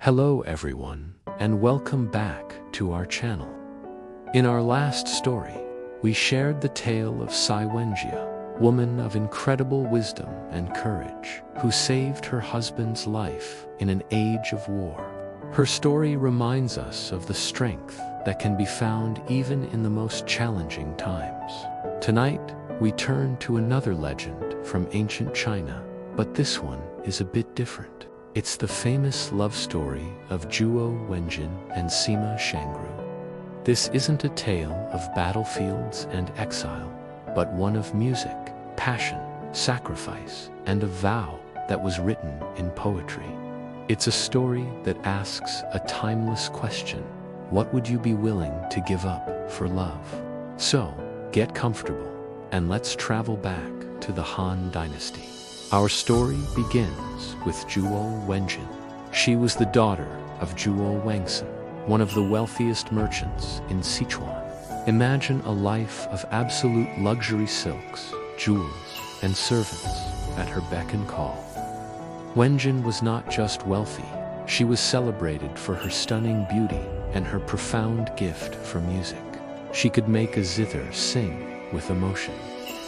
Hello everyone, and welcome back to our channel. In our last story, we shared the tale of Cai Wenji, woman of incredible wisdom and courage, who saved her husband's life in an age of war. Her story reminds us of the strength that can be found even in the most challenging times. Tonight, we turn to another legend from ancient China, but this one is a bit different. It's the famous love story of Zhuo Wenjun and Sima Xiangru. This isn't a tale of battlefields and exile, but one of music, passion, sacrifice, and a vow that was written in poetry. It's a story that asks a timeless question: what would you be willing to give up for love? So, get comfortable, and let's travel back to the Han Dynasty. Our story begins with Zhuo Wenjun. She was the daughter of Zhuo Wenjun, one of the wealthiest merchants in Sichuan. Imagine a life of absolute luxury: silks, jewels, and servants at her beck and call. Wenjun was not just wealthy, she was celebrated for her stunning beauty and her profound gift for music. She could make a zither sing with emotion.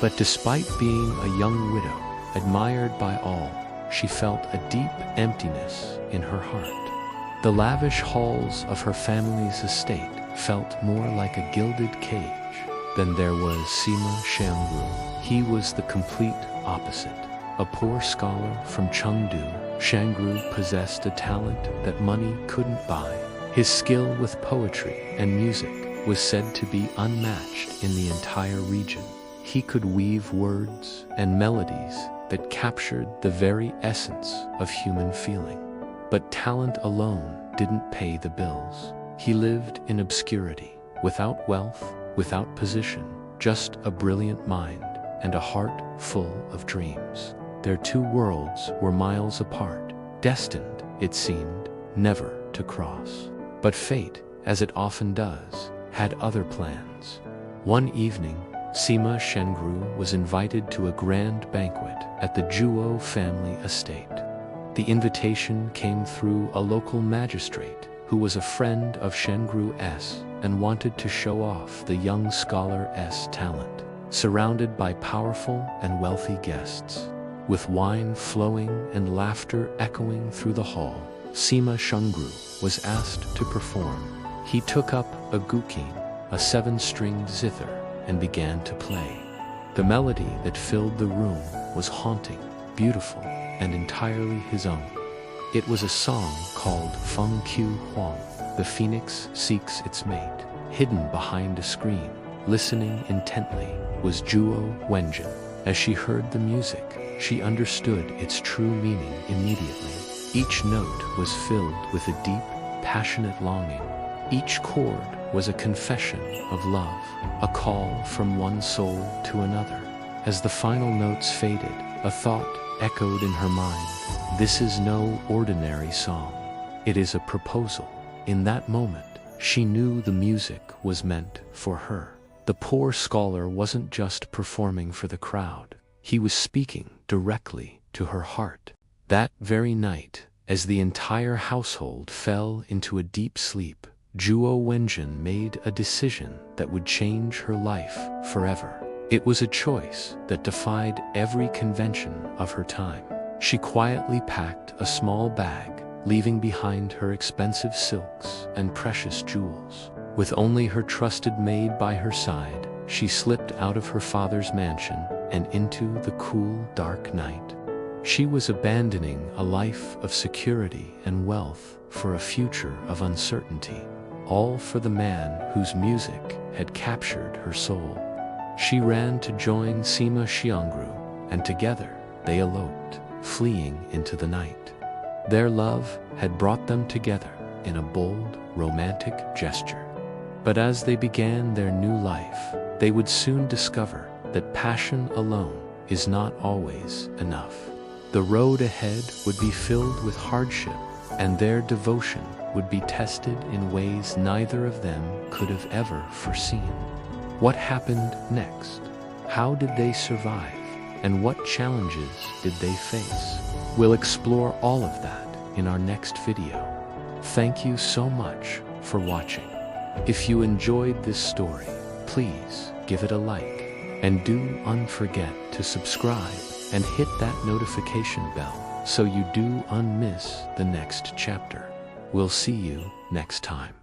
But despite being a young widow, admired by all, she felt a deep emptiness in her heart. The lavish halls of her family's estate felt more like a gilded cage. Then there was Sima Xiangru. He was the complete opposite. A poor scholar from Chengdu, Xiangru possessed a talent that money couldn't buy. His skill with poetry and music was said to be unmatched in the entire region. He could weave words and melodies that captured the very essence of human feeling. But talent alone didn't pay the bills. He lived in obscurity, without wealth, without position, just a brilliant mind and a heart full of dreams. Their two worlds were miles apart, destined, it seemed, never to cross. But fate, as it often does, had other plans. One evening, Sima Xiangru was invited to a grand banquet at the Zhuo family estate. The invitation came through a local magistrate who was a friend of Xiangru's and wanted to show off the young scholar's talent. Surrounded by powerful and wealthy guests, with wine flowing and laughter echoing through the hall, Sima Xiangru was asked to perform. He took up a guqin, a 7-stringed zither, and began to play. The melody that filled the room was haunting, beautiful, and entirely his own. It was a song called Feng Qiu Huang, The Phoenix Seeks Its Mate. Hidden behind a screen, listening intently, was Zhuo Wenjun. As she heard the music, she understood its true meaning immediately. Each note was filled with a deep, passionate longing. Each chord was a confession of love, a call from one soul to another. As the final notes faded, a thought echoed in her mind: this is no ordinary song. It is a proposal. In that moment, she knew the music was meant for her. The poor scholar wasn't just performing for the crowd. He was speaking directly to her heart. That very night, as the entire household fell into a deep sleep, Zhuo Wenjun made a decision that would change her life forever. It was a choice that defied every convention of her time. She quietly packed a small bag, leaving behind her expensive silks and precious jewels. With only her trusted maid by her side, she slipped out of her father's mansion and into the cool, dark night. She was abandoning a life of security and wealth for a future of uncertainty, all for the man whose music had captured her soul. She ran to join Sima Xiangru, and together they eloped, fleeing into the night. Their love had brought them together in a bold, romantic gesture. But as they began their new life, they would soon discover that passion alone is not always enough. The road ahead would be filled with hardship, and their devotion would be tested in ways neither of them could have ever foreseen. What happened next? How did they survive? And what challenges did they face? We'll explore all of that in our next video. Thank you so much for watching. If you enjoyed this story, please give it a like. And do not forget to subscribe and hit that notification bell so you do not miss the next chapter. We'll see you next time.